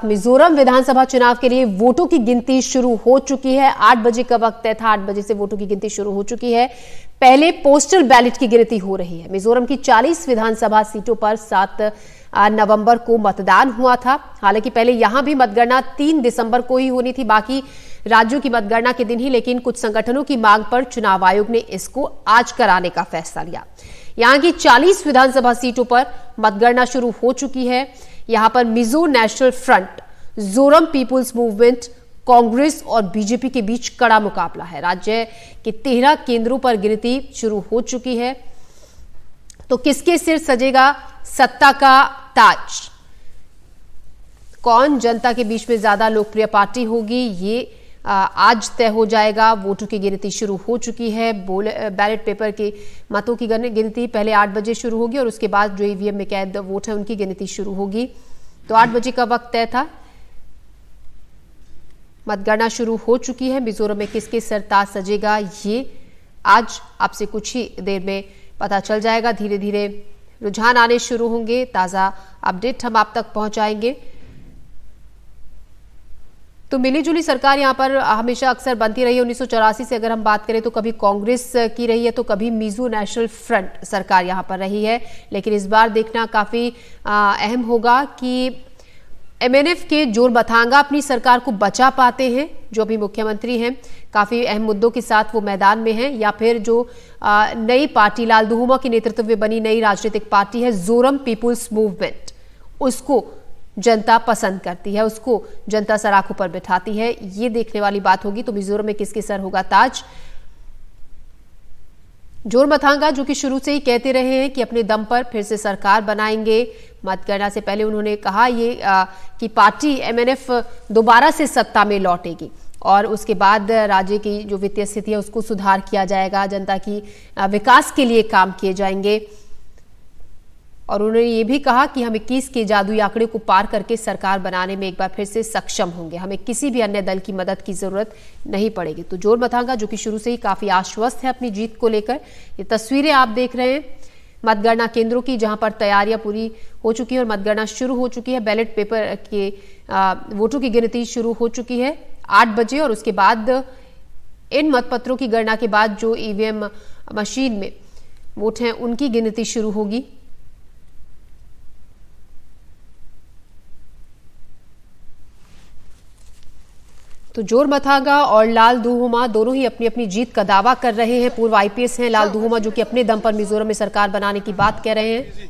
मिजोरम विधानसभा चुनाव के लिए वोटों की गिनती शुरू हो चुकी है। 8 बजे का वक्त तय था, 8 बजे से वोटों की गिनती शुरू हो चुकी है। पहले पोस्टल बैलेट की गिनती हो रही है। मिजोरम की 40 विधानसभा सीटों पर 7 नवंबर को मतदान हुआ था। हालांकि पहले यहां भी मतगणना 3 दिसंबर को ही होनी थी, बाकी राज्यों की मतगणना के दिन ही, लेकिन कुछ संगठनों की मांग पर चुनाव आयोग ने इसको आज कराने का फैसला लिया। यहां की 40 विधानसभा सीटों पर मतगणना शुरू हो चुकी है। यहां पर मिजो नेशनल फ्रंट, जोरम पीपुल्स मूवमेंट, कांग्रेस और बीजेपी के बीच कड़ा मुकाबला है। राज्य के 13 केंद्रों पर गिनती शुरू हो चुकी है। तो किसके सिर सजेगा सत्ता का ताज? कौन जनता के बीच में ज्यादा लोकप्रिय पार्टी होगी, ये आज तय हो जाएगा। वोटों की गिनती शुरू हो चुकी है। बैलेट पेपर के मतों की गिनती पहले 8 बजे शुरू होगी और उसके बाद जो ईवीएम में कैद वोट है उनकी गिनती शुरू होगी। तो 8 बजे का वक्त तय था। मतगणना शुरू हो चुकी है। मिजोरम में किसके सर ताज सजेगा, ये आज आपसे कुछ ही देर में पता चल जाएगा। धीरे धीरे रुझान आने शुरू होंगे। ताजा अपडेट हम आप तक पहुंचाएंगे। तो मिलीजुली सरकार यहां पर हमेशा अक्सर बनती रही है। 1984 से अगर हम बात करें तो कभी कांग्रेस की रही है तो कभी मिजो नेशनल फ्रंट सरकार यहां पर रही है। लेकिन इस बार देखना काफी अहम होगा कि एमएनएफ के जोरबथांगा अपनी सरकार को बचा पाते हैं, जो अभी मुख्यमंत्री हैं, काफी अहम मुद्दों के साथ वो मैदान में हैं, या फिर जो नई पार्टी लाल दुहुमा के नेतृत्व में बनी नई राजनीतिक पार्टी है जोरम पीपुल्स मूवमेंट, उसको जनता पसंद करती है, उसको जनता सराखों पर बिठाती है। ये देखने वाली बात होगी। तो मिजोरम में किसके सर होगा ताज? जोरबथांगा जो कि शुरू से ही कहते रहे हैं कि अपने दम पर फिर से सरकार बनाएंगे। मतगणना से पहले उन्होंने कहा कि पार्टी एमएनएफ दोबारा से सत्ता में लौटेगी और उसके बाद राज्य की जो वित्तीय स्थिति है उसको सुधार किया जाएगा, जनता की विकास के लिए काम किए जाएंगे। और उन्होंने ये भी कहा कि हम 21 के जादुई आंकड़े को पार करके सरकार बनाने में एक बार फिर से सक्षम होंगे, हमें किसी भी अन्य दल की मदद की जरूरत नहीं पड़ेगी। तो जोरबथांगा जो कि शुरू से ही काफी आश्वस्त है अपनी जीत को लेकर। ये तस्वीरें आप देख रहे हैं मतगणना केंद्रों की, जहां पर तैयारियां पूरी हो चुकी है और मतगणना शुरू हो चुकी है। बैलेट पेपर के वोटों की गिनती शुरू हो चुकी है 8 बजे और उसके बाद इन मतपत्रों की गणना के बाद जो ईवीएम मशीन में वोट हैं उनकी गिनती शुरू होगी। तो जोरबथांगा और लाल दुहुमा दोनों ही अपनी अपनी जीत का दावा कर रहे हैं। पूर्व आईपीएस हैं लाल दुहुमा, जो कि अपने दम पर मिजोरम में सरकार बनाने की बात कह रहे हैं।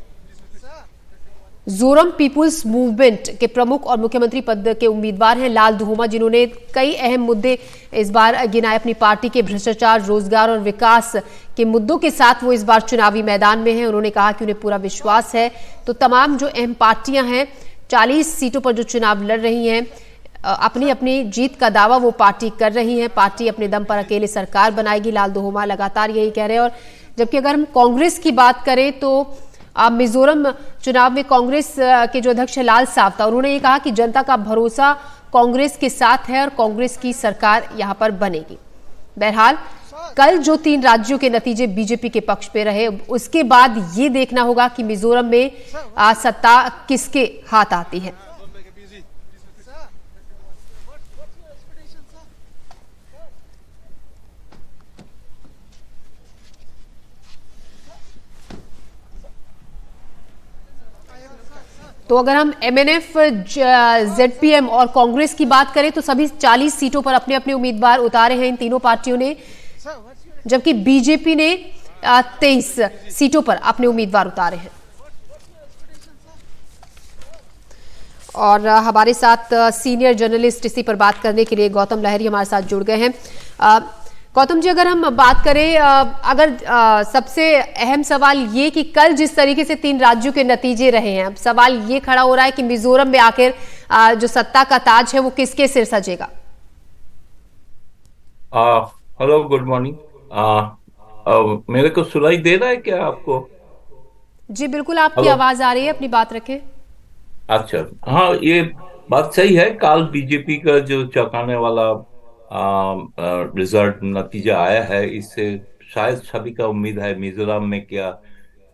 जोरम पीपुल्स मूवमेंट के प्रमुख और मुख्यमंत्री पद के उम्मीदवार हैं लाल दुहुमा, जिन्होंने कई अहम मुद्दे इस बार गिनाए अपनी पार्टी के। भ्रष्टाचार, रोजगार और विकास के मुद्दों के साथ वो इस बार चुनावी मैदान में हैं। उन्होंने कहा कि उन्हें पूरा विश्वास है। तो तमाम जो अहम पार्टियां हैं, 40 सीटों पर जो चुनाव लड़ रही हैं, अपनी अपनी जीत का दावा वो पार्टी कर रही है। पार्टी अपने दम पर अकेले सरकार बनाएगी, लाल दुहुमा लगातार यही कह रहे हैं। और जबकि अगर हम कांग्रेस की बात करें तो मिजोरम चुनाव में कांग्रेस के जो अध्यक्ष लाल सावता, उन्होंने ये कहा कि जनता का भरोसा कांग्रेस के साथ है और कांग्रेस की सरकार यहां पर बनेगी। बहरहाल कल जो 3 राज्यों के नतीजे बीजेपी के पक्ष पे रहे, उसके बाद ये देखना होगा कि मिजोरम में सत्ता किसके हाथ आती है। तो अगर हम एमएनएफ, जेडपीएम और कांग्रेस की बात करें तो सभी 40 सीटों पर अपने अपने उम्मीदवार उतारे हैं इन तीनों पार्टियों ने, जबकि बीजेपी ने 23 सीटों पर अपने उम्मीदवार उतारे हैं। और हमारे साथ सीनियर जर्नलिस्ट इसी पर बात करने के लिए गौतम लहरी हमारे साथ जुड़ गए हैं। गौतम जी, अगर हम बात करें, अगर सबसे अहम सवाल ये कि कल जिस तरीके से 3 राज्यों के नतीजे रहे हैं, अब सवाल ये खड़ा हो रहा है कि मिजोरम में आखिर जो सत्ता का ताज है वो किसके सिर सजेगा? Hello, good morning. मेरे को सुनाई दे रहा है क्या आपको? जी बिल्कुल, आपकी हेलो। आवाज आ रही है, अपनी बात रखें। अच्छा, हाँ, ये बात सही है। कल बीजेपी का जो चौंकाने वाला रिजल्ट नतीजा आया है, इससे शायद सभी का उम्मीद है मिजोरम में क्या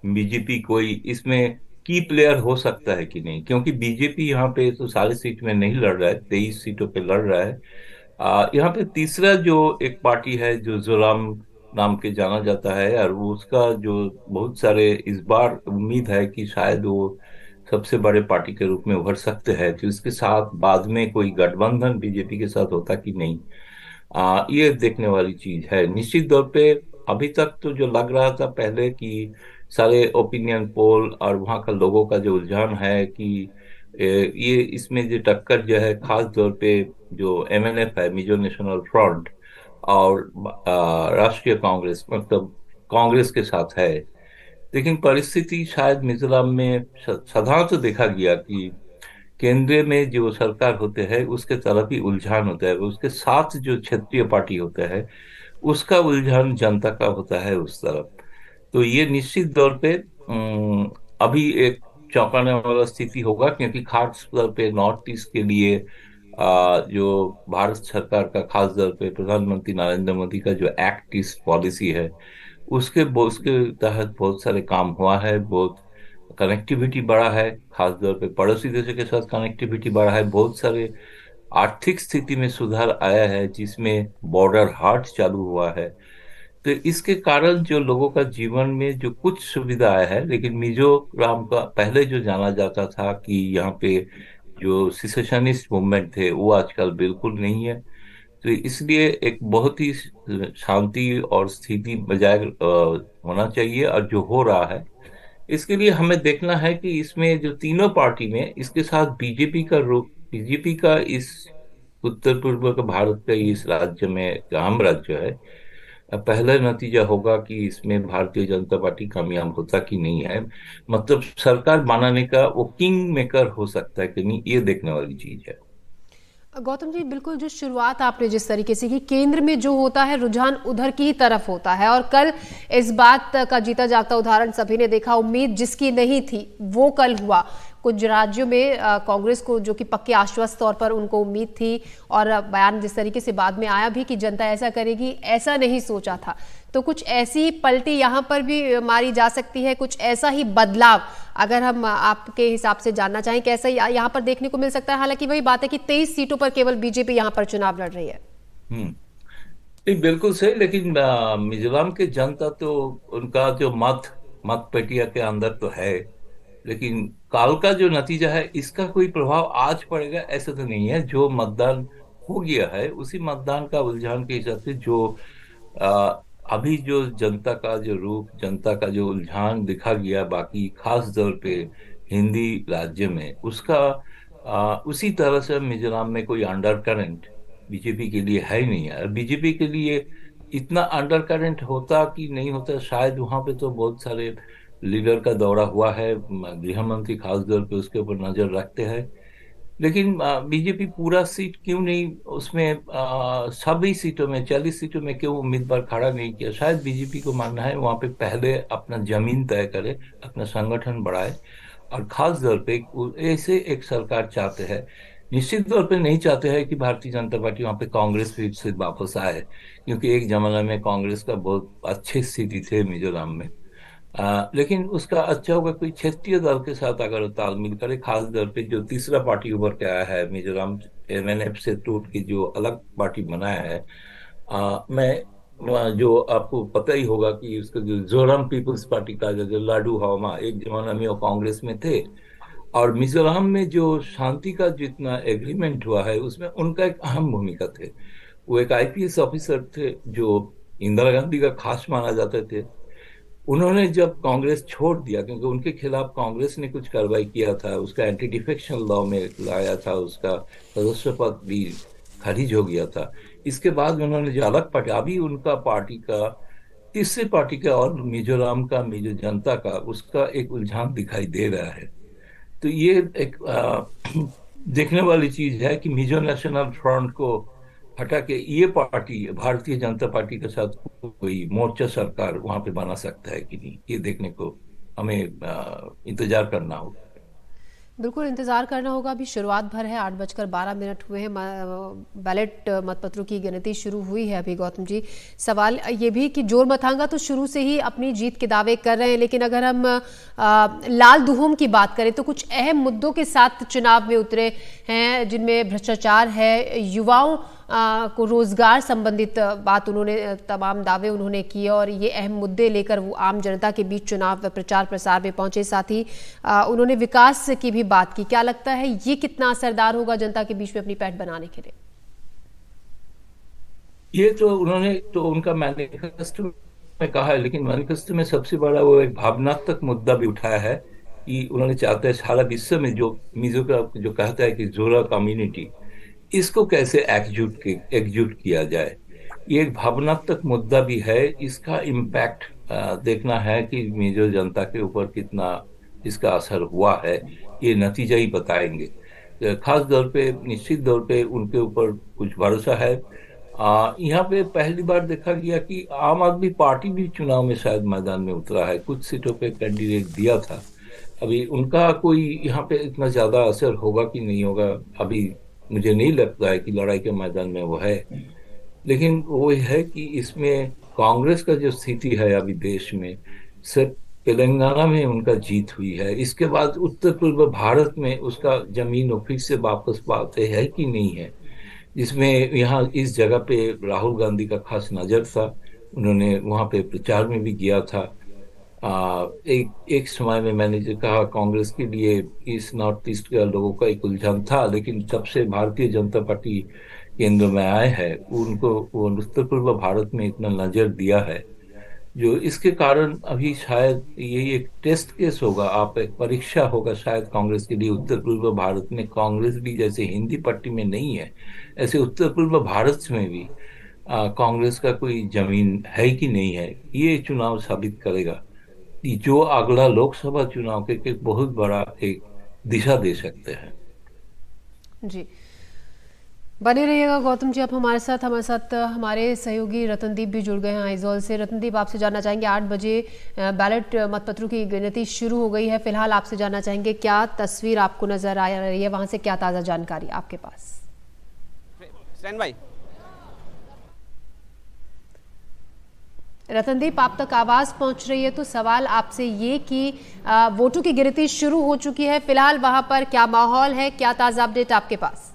बीजेपी कोई इसमें की प्लेयर हो सकता है कि नहीं, क्योंकि बीजेपी यहाँ पे तो सारे सीट में नहीं लड़ रहा है, 23 सीटों पे लड़ रहा है। यहाँ पे तीसरा जो एक पार्टी है जो जोराम नाम के जाना जाता है, और वो उसका जो बहुत सारे इस बार उम्मीद है कि शायद वो सबसे बड़े पार्टी के रूप में उभर सकते हैं, तो इसके साथ बाद में कोई गठबंधन बीजेपी के साथ होता कि नहीं, ये देखने वाली चीज है निश्चित तौर पे। अभी तक तो जो लग रहा था पहले कि सारे ओपिनियन पोल और वहाँ का लोगों का जो रुझान है कि ये इसमें जो टक्कर जो है खास तौर पे जो एमएनएफ है, मिजो नेशनल फ्रंट, और राष्ट्रीय कांग्रेस मतलब कांग्रेस के साथ है। लेकिन परिस्थिति शायद मिजोरम में साधारणतः देखा गया कि केंद्र में जो सरकार होते हैं उसके तरफ ही उलझान होता है, उसके साथ जो क्षेत्रीय पार्टी होता है उसका उलझान जनता का होता है उस तरफ। तो ये निश्चित तौर पे अभी एक चौंकाने वाला स्थिति होगा, क्योंकि खास तौर पे नॉर्थ ईस्ट के लिए जो भारत सरकार का खास तौर पे प्रधानमंत्री नरेंद्र मोदी का जो एक्ट ईस्ट पॉलिसी है उसके तहत बहुत सारे काम हुआ है, बहुत कनेक्टिविटी बढ़ा है, खास तौर पे पड़ोसी देशों के साथ कनेक्टिविटी बढ़ा है, बहुत सारे आर्थिक स्थिति में सुधार आया है जिसमें बॉर्डर हाट चालू हुआ है। तो इसके कारण जो लोगों का जीवन में जो कुछ सुविधा आया है, लेकिन मिजोरम का पहले जो जाना जाता था कि यहाँ पे जो सिसेशनिस्ट मूवमेंट थे वो आजकल बिल्कुल नहीं है। तो इसलिए एक बहुत ही शांति और स्थिति बजाय होना चाहिए, और जो हो रहा है इसके लिए हमें देखना है कि इसमें जो तीनों पार्टी में इसके साथ बीजेपी का इस उत्तर पूर्व के भारत का इस राज्य में अहम राज्य है। अब पहला नतीजा होगा कि इसमें भारतीय जनता पार्टी कामयाब होता कि नहीं है, मतलब सरकार बनाने का वो किंग मेकर हो सकता है कि नहीं, ये देखने वाली चीज है। गौतम जी, बिल्कुल जो शुरुआत आपने जिस तरीके से की, केंद्र में जो होता है रुझान उधर की ही तरफ होता है, और कल इस बात का जीता जागता उदाहरण सभी ने देखा। उम्मीद जिसकी नहीं थी वो कल हुआ। कुछ राज्यों में कांग्रेस को, जो कि पक्के आश्वस्त तौर पर उनको उम्मीद थी, और बयान जिस तरीके से बाद में आया भी कि जनता ऐसा करेगी, ऐसा नहीं सोचा था। तो कुछ ऐसी पलटी यहाँ पर भी मारी जा सकती है, कुछ ऐसा ही बदलाव अगर हम आपके हिसाब से जानना चाहें, कैसा यहाँ पर देखने को मिल सकता है? हालांकि वही बात है कि 23 सीटों पर केवल बीजेपी यहाँ पर चुनाव लड़ रही है। नहीं, बिल्कुल सही, लेकिन मिजोरम के जनता तो उनका जो मत पेटिया के अंदर तो है, लेकिन काल का जो नतीजा है इसका कोई प्रभाव आज पड़ेगा ऐसा तो नहीं है। जो मतदान हो गया है उसी मतदान का रुझान के हिसाब से जो आ, अभी जो जनता का जो रूप, जनता का जो रुझान दिखा गया बाकी खास तौर पे हिंदी राज्य में, उसका उसी तरह से मिजोरम में कोई अंडर करंट बीजेपी के लिए है ही नहीं है। बीजेपी के लिए इतना अंडर करंट होता कि नहीं होता, शायद वहां पे तो बहुत सारे लीडर का दौरा हुआ है, गृह मंत्री खास तौर पे उसके ऊपर नजर रखते हैं। लेकिन बीजेपी पूरा सीट क्यों नहीं उसमें, सभी सीटों में 40 सीटों में क्यों उम्मीदवार खड़ा नहीं किया? शायद बीजेपी को मानना है वहां पे पहले अपना जमीन तय करे, अपना संगठन बढ़ाए, और खास तौर पे ऐसे एक सरकार चाहते हैं। निश्चित तौर पे नहीं चाहते हैं कि भारतीय जनता पार्टी वहां पे कांग्रेस फिर से वापस आए, क्योंकि एक जमाना में कांग्रेस का बहुत अच्छी स्थिति थे मिजोरम में। लेकिन उसका अच्छा होगा कोई क्षेत्रीय दल के साथ अगर वो तालमेल करे, खास तौर पे जो तीसरा पार्टी उभर के आया है मिजोरम एमएनएफ से टूट के जो अलग पार्टी बनाया है। मैं जो आपको पता ही होगा कि उसका जो जोरम पीपुल्स पार्टी का जो लाडू हवामा, एक जमाना में वो कांग्रेस में थे, और मिजोरम में जो शांति का जितना एग्रीमेंट हुआ है उसमें उनका एक अहम भूमिका थे। वो एक आईपीएस ऑफिसर थे जो इंदिरा गांधी का खास माना जाते थे। उन्होंने जब कांग्रेस छोड़ दिया, क्योंकि उनके खिलाफ कांग्रेस ने कुछ कार्रवाई किया था, उसका एंटी डिफेक्शन लॉ में लाया था, उसका सदस्य पद भी खारिज हो गया था। इसके बाद उन्होंने जो अलग पार्टी, अभी उनका पार्टी का तीसरी पार्टी का और मिजोरम का मिजो जनता का उसका एक रुझान दिखाई दे रहा है। तो ये एक देखने वाली चीज है कि मिजो नेशनल फ्रंट को हटा के ये पार्टी भारतीय जनता पार्टी के साथ कोई मोर्चा सरकार वहां पे बना सकता है कि नहीं, ये देखने को हमें इंतजार करना होगा। बिल्कुल इंतजार करना होगा। अभी शुरुआत भर है, 8:12 हुए हैं। बैलेट मतपत्रों की गिनती शुरू हुई है अभी। गौतम जी, सवाल ये भी कि जोर मथांगा तो शुरू से ही अपनी जीत के दावे कर रहे हैं, लेकिन अगर हम लाल दुहोम की बात करें तो कुछ अहम मुद्दों के साथ चुनाव में उतरे हैं, जिनमें भ्रष्टाचार है, युवाओं को रोजगार संबंधित बात उन्होंने तमाम दावे उन्होंने किए और ये अहम मुद्दे लेकर वो आम जनता के बीच चुनाव प्रचार प्रसार में पहुंचे। साथ ही उन्होंने विकास की भी बात की। क्या लगता है ये कितना असरदार होगा जनता के बीच में अपनी पैठ बनाने के लिए? ये तो उन्होंने तो उनका मैनिफेस्टो में कहा है, लेकिन मैनिफेस्टो में सबसे बड़ा वो एक भावनात्मक मुद्दा भी उठाया है कि उन्होंने चाहते हैं सारा विश्व में जो मिजो का जो कहता है कि जोरा कम्युनिटी, इसको कैसे एकजुट किया जाए। ये एक भावनात्मक मुद्दा भी है। इसका इम्पैक्ट देखना है कि मिजो जनता के ऊपर कितना इसका असर हुआ है, ये नतीजा ही बताएंगे। खास तौर पे निश्चित तौर पे उनके ऊपर कुछ भरोसा है। यहाँ पे पहली बार देखा गया कि आम आदमी पार्टी भी चुनाव में शायद मैदान में उतरा है, कुछ सीटों पे कैंडिडेट दिया था। अभी उनका कोई यहाँ पे इतना ज्यादा असर होगा कि नहीं होगा, अभी मुझे नहीं लगता है कि लड़ाई के मैदान में वो है। लेकिन वो है कि इसमें कांग्रेस का जो स्थिति है अभी देश में, सिर्फ तेलंगाना में उनका जीत हुई है, इसके बाद उत्तर पूर्व भारत में उसका जमीन फिर से वापस पाते है कि नहीं है, जिसमें यहाँ इस जगह पे राहुल गांधी का खास नजर था। उन्होंने वहां पे प्रचार में भी किया था। एक समय में मैंने जो कहा कांग्रेस के लिए इस नॉर्थ ईस्ट के लोगों का एक उलझन था, लेकिन जब से भारतीय जनता पार्टी केंद्र में आए हैं उनको वो उत्तर पूर्व भारत में इतना नजर दिया है, जो इसके कारण अभी शायद ये एक टेस्ट केस होगा, आप एक परीक्षा होगा शायद कांग्रेस के लिए। उत्तर पूर्व भारत में कांग्रेस भी जैसे हिंदी पट्टी में नहीं है, ऐसे उत्तर पूर्व भारत में भी कांग्रेस का कोई जमीन है कि नहीं है, ये चुनाव साबित करेगा कि जो अगला लोकसभा चुनाव के एक बहुत बड़ा एक दिशा दे सकते हैं। जी, बने रहिएगा गौतम जी आप हमारे साथ हमारे सहयोगी रतनदीप भी जुड़ गए हैं आइजॉल से। रतनदीप, आपसे जानना चाहेंगे, 8 बजे बैलेट मतपत्रों की गिनती शुरू हो गई है। फिलहाल आपसे जानना चाहेंगे क्या तस्वीर आपको नजर आ रही है, वहां से क्या ताजा जानकारी आपके पास? Stand by. रतनदीप, आप तक आवाज पहुंच रही है तो सवाल आपसे ये कि वोटों की गिनती शुरू हो चुकी है, फिलहाल वहां पर क्या माहौल है, क्या ताजा अपडेट आपके पास?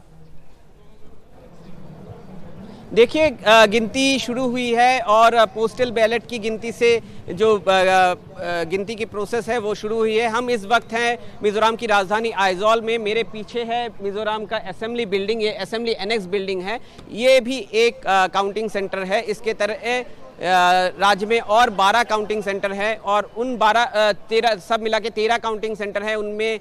देखिए, गिनती शुरू हुई है और पोस्टल बैलेट की गिनती से जो गिनती की प्रोसेस है वो शुरू हुई है। हम इस वक्त हैं मिजोरम की राजधानी आइजॉल में। मेरे पीछे है मिजोरम का असेंबली बिल्डिंग, ये असेंबली एनेक्स बिल्डिंग है। ये भी एक काउंटिंग सेंटर है। इसके तरह राज्य में और 12 काउंटिंग सेंटर है और उन 13 सब मिला के 13 काउंटिंग सेंटर है। उनमें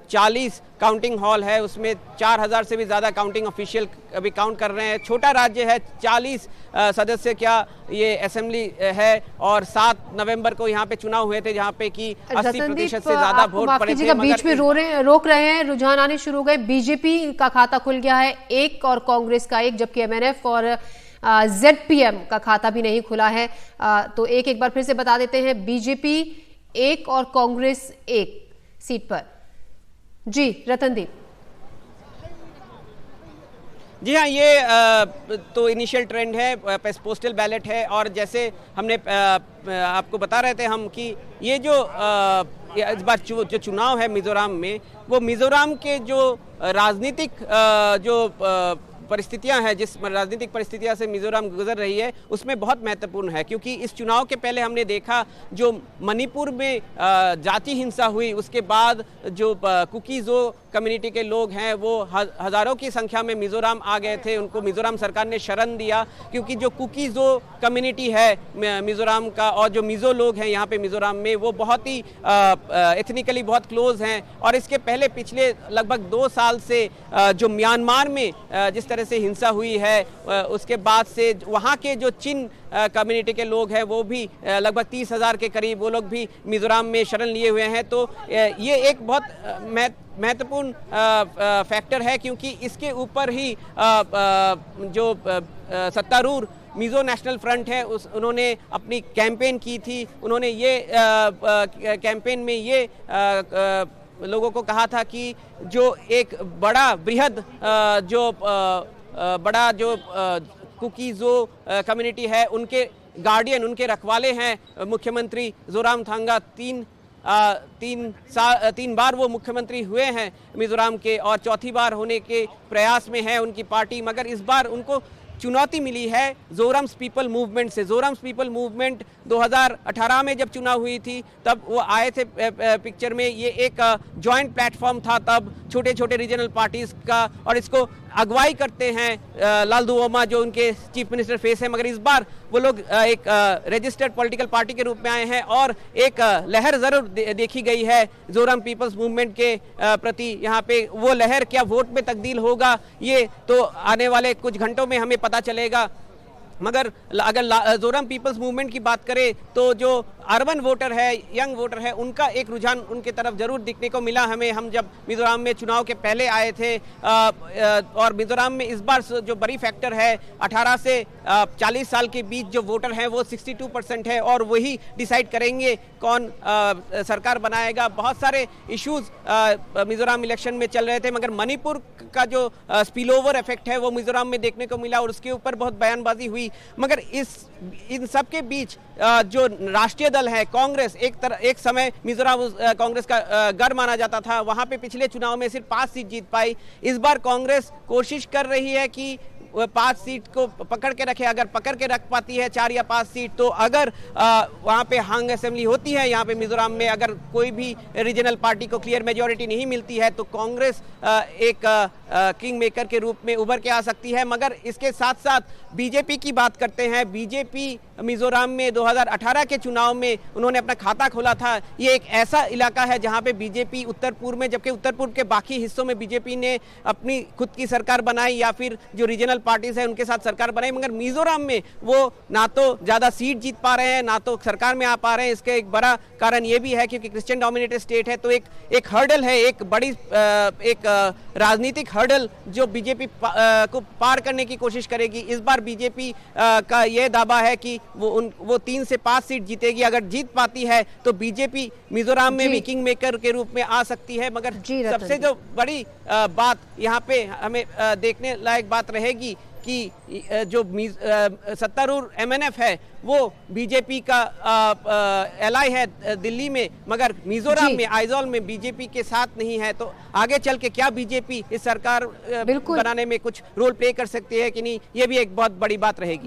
40 काउंटिंग हॉल है, उसमें 4000 से भी ज़्यादा काउंटिंग ऑफिशियल अभी काउंट कर रहे हैं। छोटा राज्य है, 40 सदस्य क्या ये असेंबली है और 7 नवंबर को यहाँ पे चुनाव हुए थे जहाँ पे कि 80% से ज़्यादा वोट पड़े थे। बीच में रोक रहे हैं, रुझान आने शुरू हो गए। बीजेपी का खाता खुल गया है 1 और कांग्रेस का 1, जबकि एमएनएफ और ZPM का खाता भी नहीं खुला है। तो एक बार फिर से बता देते हैं, बीजेपी 1 और कांग्रेस 1 सीट पर। जी रतनदीप। जी हाँ, ये तो इनिशियल ट्रेंड है, पोस्टल बैलेट है और जैसे हमने आपको बता रहे थे हम कि ये जो इस बार जो चुनाव है मिजोरम में, वो मिजोरम के जो राजनीतिक जो परिस्थितियां हैं, जिस राजनीतिक परिस्थितियां से मिजोरम गुजर रही है उसमें बहुत महत्वपूर्ण है। क्योंकि इस चुनाव के पहले हमने देखा जो मणिपुर में जाति हिंसा हुई, उसके बाद जो कुकीज़ो कम्युनिटी के लोग हैं वो हज़ारों की संख्या में मिजोरम आ गए थे। उनको मिजोरम सरकार ने शरण दिया क्योंकि जो कुकीज़ो कम्युनिटी है मिजोरम का और जो मिजो लोग हैं यहाँ पे मिजोरम में, वो बहुत ही एथनिकली बहुत क्लोज हैं। और इसके पहले पिछले लगभग 2 साल से जो म्यांमार में जिस तरह से हिंसा हुई है, उसके बाद से वहाँ के जो चिन कम्युनिटी के लोग हैं वो भी लगभग 30,000 के करीब वो लोग भी मिजोरम में शरण लिए हुए हैं। तो ये एक बहुत महत्वपूर्ण फैक्टर है क्योंकि इसके ऊपर ही जो सत्तारूढ़ मिजो नेशनल फ्रंट है उन्होंने अपनी कैंपेन की थी। उन्होंने ये कैंपेन में ये लोगों को कहा था कि जो एक बड़ा बृहद बड़ा जो कुकीज़ो कम्युनिटी है उनके गार्डियन, उनके रखवाले हैं मुख्यमंत्री जोरामथंगा। तीन बार वो मुख्यमंत्री हुए हैं मिजोरम के और चौथी बार होने के प्रयास में है उनकी पार्टी, मगर इस बार उनको चुनौती मिली है जोरम्स पीपल मूवमेंट से। जोरम्स पीपल मूवमेंट 2018 में जब चुनाव हुई थी तब वो आए थे पिक्चर में, ये एक जॉइंट प्लेटफॉर्म था तब छोटे छोटे रीजनल पार्टीज का, और इसको अगुवाई करते हैं लालदुओमा जो उनके चीफ मिनिस्टर फेस है। मगर इस बार वो लोग एक रजिस्टर्ड पॉलिटिकल पार्टी के रूप में आए हैं और एक लहर जरूर देखी गई है जोरम पीपल्स मूवमेंट के प्रति। यहाँ पे वो लहर क्या वोट में तब्दील होगा ये तो आने वाले कुछ घंटों में हमें पता चलेगा। मगर अगर जोरम पीपल्स मूवमेंट की बात करें तो जो अर्बन वोटर है, यंग वोटर है, उनका एक रुझान उनके तरफ जरूर दिखने को मिला हमें। हम जब मिजोरम में चुनाव के पहले आए थे और मिजोरम में इस बार जो बड़ी फैक्टर है 18 से 40 साल के बीच जो वोटर हैं वो 62% है और वही डिसाइड करेंगे कौन सरकार बनाएगा। बहुत सारे इश्यूज मिजोरम इलेक्शन में चल रहे थे, मगर मणिपुर का जो स्पिल ओवर इफेक्ट है वो मिजोरम में देखने को मिला और उसके ऊपर बहुत बयानबाजी हुई। मगर इन सब के बीच जो राष्ट्रीय दल है कांग्रेस, एक समय मिजोरम कांग्रेस का गढ़ माना जाता था, वहां पे पिछले चुनाव में सिर्फ 5 सीट जीत पाई। इस बार कांग्रेस कोशिश कर रही है कि 5 सीट को पकड़ के रखे। अगर पकड़ के रख पाती है 4 या 5 सीट तो अगर वहां पे हंग असेंबली होती है, यहाँ पे मिजोरम में अगर कोई भी रीजनल पार्टी को क्लियर मेजॉरिटी नहीं मिलती है तो कांग्रेस एक किंग मेकर के रूप में उभर के आ सकती है। मगर इसके साथ साथ बीजेपी की बात करते हैं। बीजेपी मिजोरम में 2018 के चुनाव में उन्होंने अपना खाता खोला था। ये एक ऐसा इलाका है जहां पे बीजेपी उत्तर पूर्व में, जबकि उत्तर पूर्व के बाकी हिस्सों में बीजेपी ने अपनी खुद की सरकार बनाई या फिर जो रीजनल पार्टीज है उनके साथ सरकार बनाई, मगर मिजोरम में वो ना तो ज्यादा सीट जीत पा रहे हैं ना तो सरकार में आ पा रहे हैं। इसके एक बड़ा कारण ये भी है क्योंकि क्रिश्चियन डोमिनेटेड स्टेट है, तो एक हर्डल है, एक बड़ी एक राजनीतिक हर्डल जो बीजेपी को पार करने की कोशिश करेगी। इस बार बीजेपी का यह दावा है कि वो 3 से 5 सीट जीतेगी। अगर जीत पाती है तो बीजेपी मिजोरम में भी किंग मेकर के रूप में आ सकती है। मगर सबसे जो बड़ी बात यहाँ पे हमें देखने लायक बात रहेगी कि जो सत्तारूढ़ MNF है वो बीजेपी का एलाई है दिल्ली में, मगर मिजोरम में आइजॉल में बीजेपी के साथ नहीं है। तो आगे चल के क्या बीजेपी इस सरकार बनाने में कुछ रोल प्ले कर सकती है कि नहीं, ये भी एक बहुत बड़ी बात रहेगी।